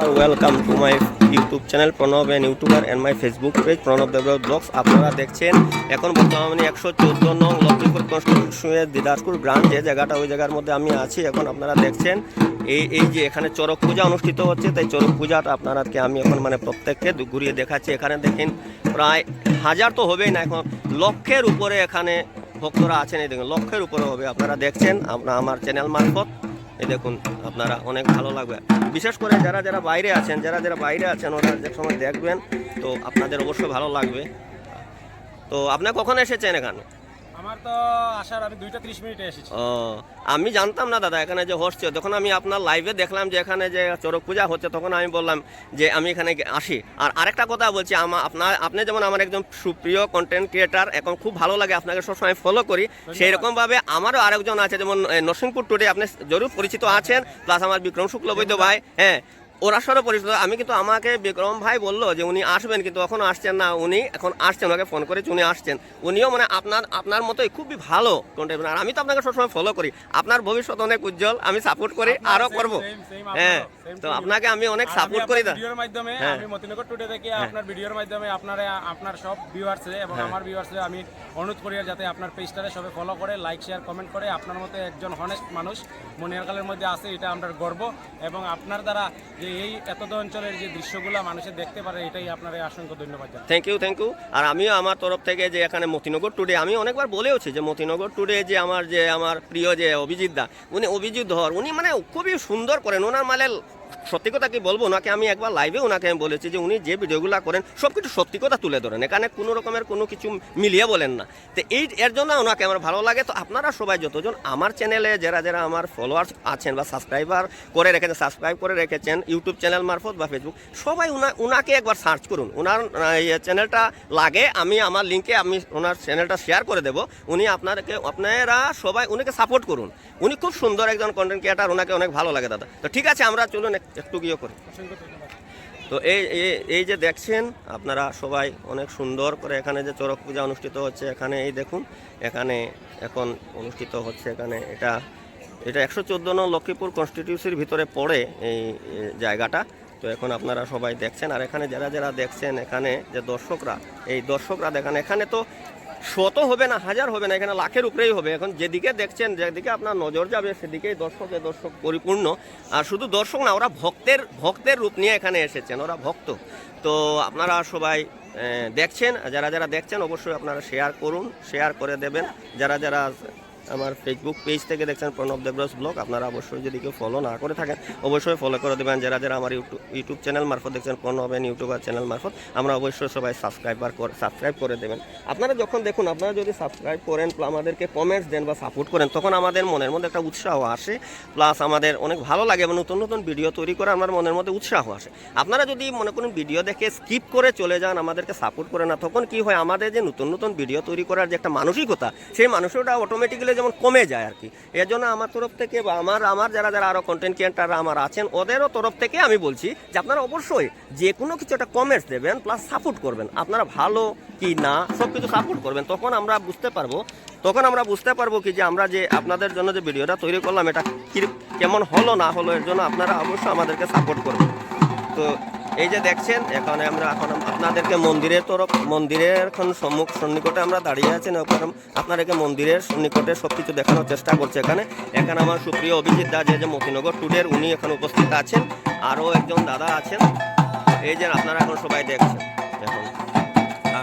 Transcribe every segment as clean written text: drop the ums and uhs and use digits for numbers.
Welcome to my YouTube channel Pranab N YouTuber and my Facebook page Pranab Debraj blogs. আপনারা দেখছেন এখন বর্তমানে 114 নং লক্ষ্মীপুর কনস্টিটিউশনের দিদারপুর গ্রাম যে জায়গাটা, ওই জায়গার মধ্যে আমি আছি। এখন আপনারা দেখছেন এই যে এখানে চড়ক পূজা অনুষ্ঠিত হচ্ছে। তাই চড়ক পূজাটা আপনাদেরকে আমি এখন প্রত্যেককে ঘুরিয়ে দেখাচ্ছি। এখানে দেখেন প্রায় হাজার তো হবেই না, এখন লক্ষের উপরে এখানে ভক্তরা আছেন। এই দেখুন লক্ষের উপরে হবে। আপনারা দেখছেন আমার চ্যানেল মারফত। এই দেখুন আপনারা অনেক ভালো লাগবে, বিশেষ করে যারা বাইরে আছেন ওরা যে সময় দেখবেন তো আপনাদের অবশ্যই ভালো লাগবে। তো আপনি কখন এসেছেন এখানে? আমার তো আসার আমি 2:30 মিনিটে এসেছি। ও, আমি জানতাম না দাদা এখানে যে হচ্ছে। তখন আমি আপনার লাইভে দেখলাম যে এখানে যে চড়ক পূজা হচ্ছে, তখন আমি বললাম যে আমি এখানে আসি। আর আরেকটা কথা বলছি, আপনি যেমন আমার একজন সুপ্রিয় কন্টেন্ট ক্রিয়েটার, এখন খুব ভালো লাগে আপনাকে সবসময় ফলো করি, সেই রকমভাবে আমারও আরেকজন আছে যেমন নরসিংপুর টুডে, আপনি জরুর পরিচিত আছেন, প্লাস আমার বিক্রম শুক্লবৈদ্য ভাই, হ্যাঁ ওরা সরও পরিচিত। আমি কিন্তু আমাকে বিক্রম ভাই বললো যে উনি আসবেন, কিন্তু এখনও আসছেন না। উনি এখন আসছেন, ওনাকে ফোন করেছি, উনি আসছেন। উনিও আপনার মতোই খুবই ভালো কন্টেন্ট। আর আমি তো আপনাকে সবসময় ফলো করি, আপনার ভবিষ্যৎ অনেক উজ্জ্বল, আমি সাপোর্ট করি, আরও করবো। হ্যাঁ, তো আপনাকে আমি অনেক সাপোর্ট করি। ভিডিওর মাধ্যমে আমি মতিনগর টুডে থেকে আপনার ভিডিওর মাধ্যমে আপনার সব ভিউয়ার্সে এবং আমার ভিউয়ার্সে আমি অনুরোধ করি যাতে আপনার পেজটারে সবাই ফলো করে, লাইক শেয়ার কমেন্ট করে। আপনার মতো একজন হনেস্ট মানুষ মনিয়ারকালের মধ্যে আছে, এটা আমরা গর্ব। এবং আপনার দ্বারা যে এই এতদ অঞ্চলের যে দৃশ্যগুলো মানুষে দেখতে পারে, এটাই আপনার অসংখ্য ধন্যবাদ। Thank you. আর আমিও আমার তরফ থেকে যে এখানে মতিনগর টুডে, আমি অনেকবার বলেওছি যে মতিনগর টুডে যে আমার প্রিয় যে অভিজিৎ দা, অভিজিৎ ধর, উনি খুবই সুন্দর করেন। ওনার সত্যি কথা কি বলবো, ওনাকে আমি একবার লাইভে ওনাকে আমি বলেছি যে উনি যে ভিডিওগুলো করেন সব কিছু সত্যি কথা তুলে ধরেন, এখানে কোনো রকমের কোনো কিছু মিলিয়ে বলেন না। তো এর জন্য ওনাকে আমার ভালো লাগে। তো আপনারা সবাই যতজন আমার চ্যানেলে যারা আমার ফলোয়ার্স আছেন বা সাবস্ক্রাইব করে রেখেছেন ইউটিউব চ্যানেল মারফত বা ফেসবুক, সবাই উনাকে একবার সার্চ করুন। ওনার চ্যানেলটা লাগে, আমি আমার লিঙ্কে আমি ওনার চ্যানেলটা শেয়ার করে দেবো। আপনারা সবাই উনিকে সাপোর্ট করুন। উনি খুব সুন্দর একজন কন্টেন্ট ক্রিয়েটার, ওনাকে অনেক ভালো লাগে দাদা। তো ঠিক আছে, আমরা চলুন একটু গিয়ে করি। তো এই যে দেখছেন আপনারা সবাই, অনেক সুন্দর করে এখানে যে চড়ক পূজা অনুষ্ঠিত হচ্ছে। এখানে এই দেখুন, এখানে এখন অনুষ্ঠিত হচ্ছে। এখানে এটা 114 নং লক্ষ্মীপুর কনস্টিটিউশির ভিতরে পড়ে এই জায়গাটা। তো এখন আপনারা সবাই দেখছেন। আর এখানে যারা দেখছেন, এখানে যে দর্শকরা দেখেন, এখানে তো শত হবে না, হাজার হবে না, এখানে লাখের উপরেই হবে। এখন যেদিকে দেখছেন, যেদিকে আপনার নজর যাবে সেদিকেই দর্শক পরিপূর্ণ। আর শুধু দর্শক না, ওরা ভক্তের রূপ নিয়ে এখানে এসেছেন, ওরা ভক্ত। তো আপনারা সবাই দেখছেন, যারা দেখছেন অবশ্যই আপনারা শেয়ার করুন, শেয়ার করে দেবেন। যারা আমার ফেসবুক পেজ থেকে দেখছেন প্রণব দেবরাজ ব্লগ, আপনারা অবশ্যই যদি কেউ ফলো না করে থাকেন অবশ্যই ফলো করে দেবেন। যারা আমার ইউটিউব চ্যানেল মারফত দেখছেন প্রণব এন ইউটিউবার চ্যানেল মারফত, আমরা অবশ্যই সবাই সাবস্ক্রাইব করে দেবেন। আপনারা যখন দেখুন, আপনারা যদি সাবস্ক্রাইব করেন, আমাদেরকে কমেন্টস দেন বা সাপোর্ট করেন, তখন আমাদের মনের মধ্যে একটা উৎসাহ আসে, প্লাস আমাদের অনেক ভালো লাগে এবং নতুন ভিডিও তৈরি করে আমার মনের মধ্যে উৎসাহ আসে। আপনারা যদি মনে করুন ভিডিও দেখে স্কিপ করে চলে যান, আমাদেরকে সাপোর্ট করে না, তখন কি হয়, আমাদের যে নতুন ভিডিও তৈরি করার যে একটা মানসিকতা, সেই মানসিকতা অটোমেটিক্যালি যেমন কমে যায় আর কি। এর জন্য আমার তরফ থেকে বা আমার যারা আরও কন্টেন্ট ক্রিয়েটাররা আমার আছেন, ওদেরও তরফ থেকে আমি বলছি যে আপনারা অবশ্যই যে কোনো কিছু একটা কমেন্টস দেবেন, প্লাস সাপোর্ট করবেন। আপনারা ভালো কি না সব কিছু সাপোর্ট করবেন, তখন আমরা বুঝতে পারবো কি যে আমরা যে আপনাদের জন্য যে ভিডিওটা তৈরি করলাম, এটা কেমন হলো না হলো, এর জন্য আপনারা অবশ্যই আমাদেরকে সাপোর্ট করবেন। তো এই যে দেখছেন, এখন আপনাদেরকে মন্দিরের এখন সন্নিকটে আমরা দাঁড়িয়ে আছেন। আপনাদেরকে মন্দিরের সন্নিকটে সব কিছু দেখানোর চেষ্টা করছে। এখানে আমার সুপ্রিয় অভিজিৎ দা যে মতিনগর টুডের, উনি এখন উপস্থিত আছেন। আরও একজন দাদা আছেন। এই যে আপনারা এখন সবাই দেখছেন, এখন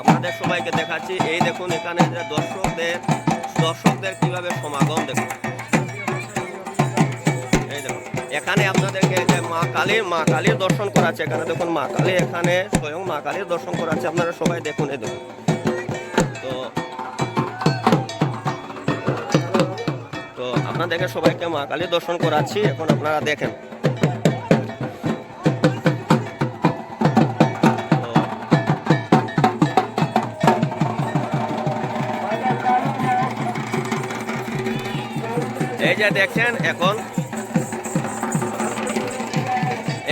আপনাদের সবাইকে দেখাচ্ছি। এই দেখুন এখানে যে দর্শকদের কিভাবে সমাগম দেখুন। এই দেখুন এখানে আপনাদেরকে যে মা কালীর দর্শন করাচ্ছে। এখানে দেখুন মা কালী, এখানে স্বয়ং মা কালীর দর্শন করাচ্ছে। আপনারা সবাই দেখুন, এই দেখুন। তো আপনাদেরকে সবাইকে মা কালীর দর্শন করাচ্ছি, এখন আপনারা দেখেন।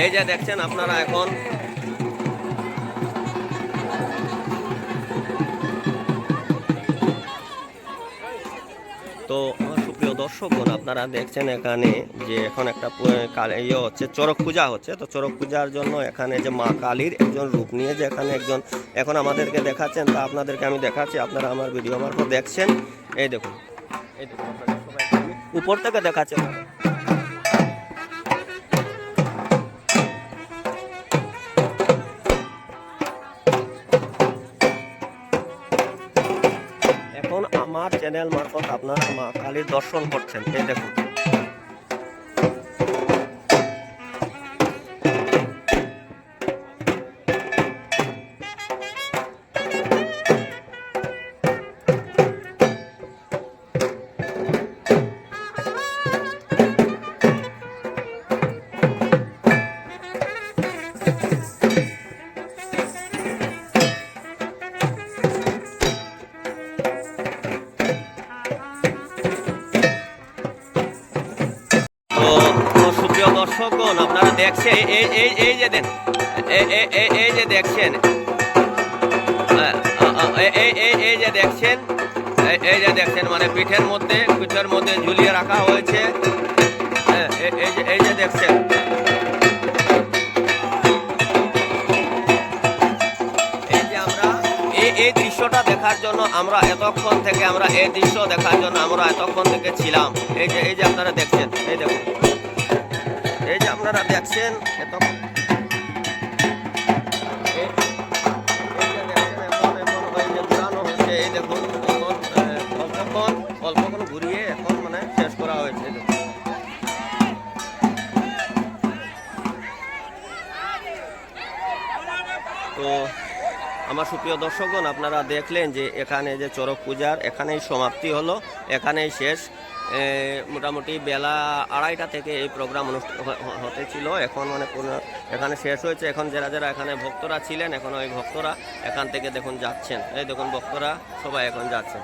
এই যে দেখছেন আপনারা এখন তো আমার সুপ্রিয় দর্শকগণ, আপনারা দেখছেন এখানে যে এখন একটা ইয়ে হচ্ছে, চড়ক পূজা হচ্ছে। তো চড়ক পূজার জন্য এখানে যে মা কালীর একজন রূপ নিয়ে যে এখানে একজন এখন আমাদেরকে দেখাচ্ছেন, তা আপনাদেরকে আমি দেখাচ্ছি, আপনারা আমার ভিডিও মারফত দেখছেন। এই দেখুন, এই দেখুন, আপনারা সবাই উপর থেকে দেখাচ্ছেন। এখন আমার চ্যানেল মারফত আপনারা মা কালীর দর্শন করছেন। এই দেখুন, সুপ্রিয় দর্শকগণ, আপনারা দেখছেন এই যে এই যে দেখছেন, এই যে দেখছেন মানে পিঠের মধ্যে ঝুলিয়ে রাখা হয়েছে। এই যে দেখছেন, এই যে আমরা এই দৃশ্যটা দেখার জন্য আমরা এতক্ষণ থেকে ছিলাম। এই যে আপনারা দেখছেন, এই দেখুন, এই যে আপনারা দেখছেন এখন ঘুরানো হচ্ছে। এই দেখুন, অল্পক্ষণ ঘুরিয়ে এখন মানে শেষ করা হয়েছে। তো আমার সুপ্রিয় দর্শকগণ, আপনারা দেখলেন যে এখানে যে চড়ক পূজার এখানেই সমাপ্তি হলো, এখানেই শেষ। মোটামুটি বেলা 2:30টা থেকে এই প্রোগ্রাম হতে ছিল, এখন মানে এখানে শেষ হয়েছে। এখন যারা এখানে ভক্তরা ছিলেন, এখন ওই ভক্তরা এখান থেকে দেখুন যাচ্ছেন। এই দেখুন, ভক্তরা সবাই এখন যাচ্ছেন।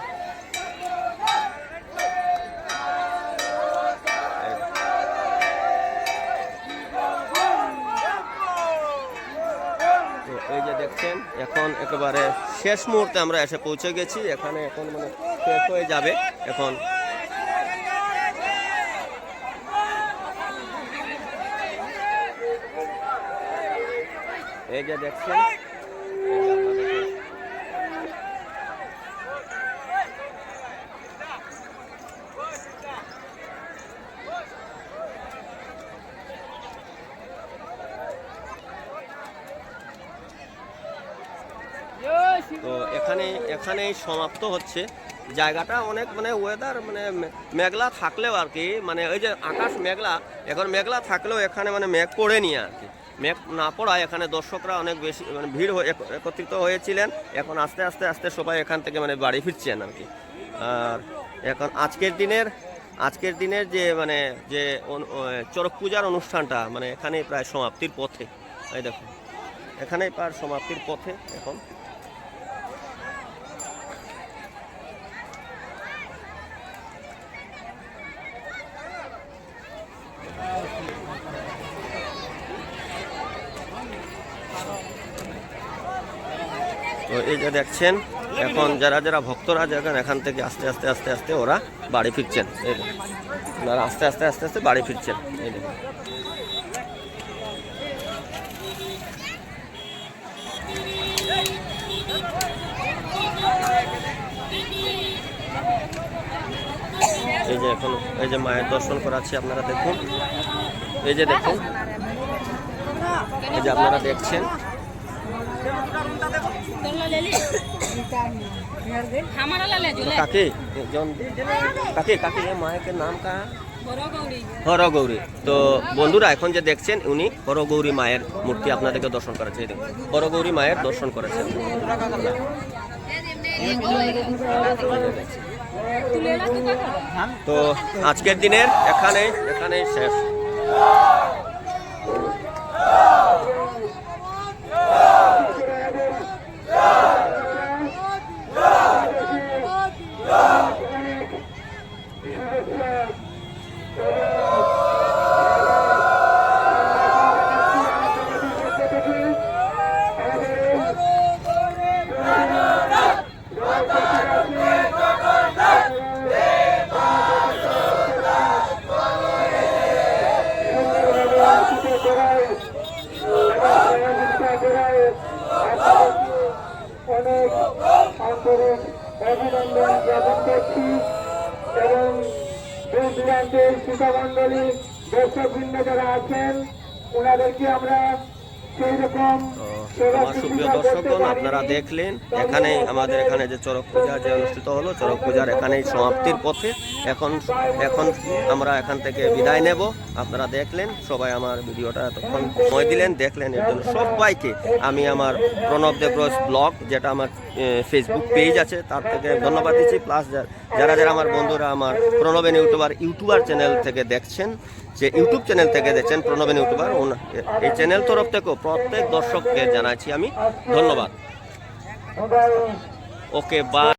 তো এই যে দেখছেন, এখন একেবারে শেষ মুহূর্তে আমরা এসে পৌঁছে গেছি। এখানে এখন মানে শেষ হয়ে যাবে এখন। এই যে দেখছেন, তো এখানেই সমাপ্ত হচ্ছে। জায়গাটা অনেক মানে ওয়েদার মানে মেঘলা থাকলেও আর কি, মানে ওই যে আকাশ মেঘলা, এখন মেঘলা থাকলেও এখানে মানে মেঘ পড়েনি আর কি। মেঘ না পড়ায় এখানে দর্শকরা অনেক বেশি মানে ভিড় একত্রিত হয়েছিলেন। এখন আস্তে আস্তে সবাই এখান থেকে মানে বাড়ি ফিরছেন আর কি। আর এখন আজকের দিনের যে মানে যে চড়ক পূজার অনুষ্ঠানটা মানে এখানেই প্রায় সমাপ্তির পথে। এই দেখুন, এখানেই প্রায় সমাপ্তির পথে এখন। তো এই যে দেখছেন, এখন যারা ভক্তরা যাবেন এখান থেকে আস্তে আস্তে ওরা বাড়ি ফিরছেন। এই ওনারা আস্তে আস্তে বাড়ি ফিরছেন। এই দেখুন, এই যে এখন এই যে মায়ের দর্শন করাচ্ছি, আপনারা দেখুন। এই যে দেখুন, এই যে আপনারা দেখছেন, কাকি माया के नाम का হরগৌরী। তো বন্ধুরা, এখন যে দেখছেন উনি হরগৌরী মায়ের মূর্তি আপনাদেরকে দর্শন করেছে। হরগৌরী মায়ের দর্শন করেছেন। তো আজকের দিনের এখানেই শেষ। অনেক আন্তরিক অভিনন্দন জ্ঞাপন করছি এবং দূর দূরান্তের শিক্ষামণ্ডলী দর্শকবৃন্দ যারা আছেন ওনাদেরকে আমরা সেই রকম আমার সুপ্রিয় দর্শকগণ, আপনারা দেখলেন এখানে আমাদের এখানে যে চড়ক পূজা যে অনুষ্ঠিত হলো, চড়ক পূজার এখানেই সমাপ্তির পথে। এখন এখন আমরা এখান থেকে বিদায় নেব। আপনারা দেখলেন, সবাই আমার ভিডিওটা এতক্ষণ সময় দিলেন, দেখলেন, এর জন্য সবাইকে আমি আমার প্রণব দেবরস ব্লগ, যেটা আমার ফেসবুক পেজ আছে, তার থেকে ধন্যবাদ দিচ্ছি। প্লাস যারা যারা আমার বন্ধুরা আমার প্রণবেন ইউটিউবার চ্যানেল থেকে দেখছেন, যে ইউটিউব চ্যানেল থেকে দেখছেন প্রণবেন ইউটিউবার, এই চ্যানেল তরফ থেকেও প্রত্যেক দর্শককে জানাচ্ছি আমি ধন্যবাদ। ওকে, বাই।